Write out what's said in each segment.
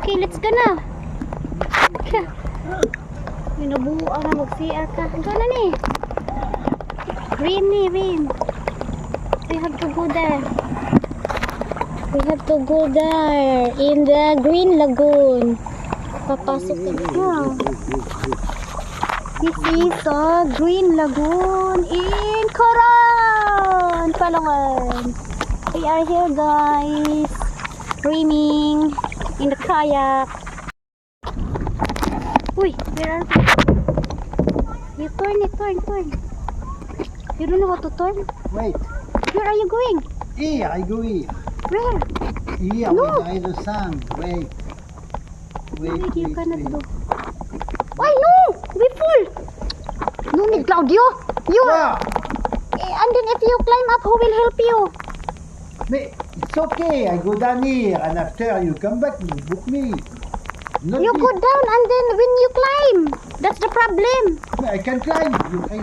Okay, let's go na. Binubuo na mag-CR ka. Go na ni. Rin ni, Rin. We have to go there. We have to go there in the Green Lagoon. Papasok ka na. This is a Green Lagoon in Coron, Palawan. We are here, guys, swimming in the kayak. Uy, where are you? You turn. You don't know how to turn? Wait. Where are you going? Here, I go here. Where? Here, No. by the sun. Wait. Wait, you cannot do. Why no? We full. No need, Claudio. You. Wow. And then if you climb up, who will help you? It's okay. I go down here, and after you come back, you book me. Not You me. go down and then when you climb, that's the problem. I can climb. You can.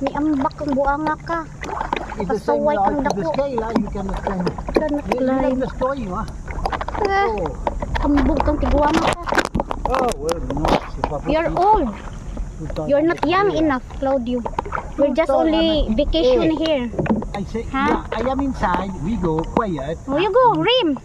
Ni ambak ang buanga ka. It's the same Pasaway kang like the dako. scale. You cannot climb. Cannot You like climb. the story, huh? Eh, Oh. Kambog kang tiguanga ka. Oh, well, no. C'est pas You're possible. old. Tout le temps, You're not je young fais, enough, Claudio. We're just Hold on, only I'm- vacation Hey. here. I say, Huh? yeah, I am inside. We go quiet. Oh, you go, Rim.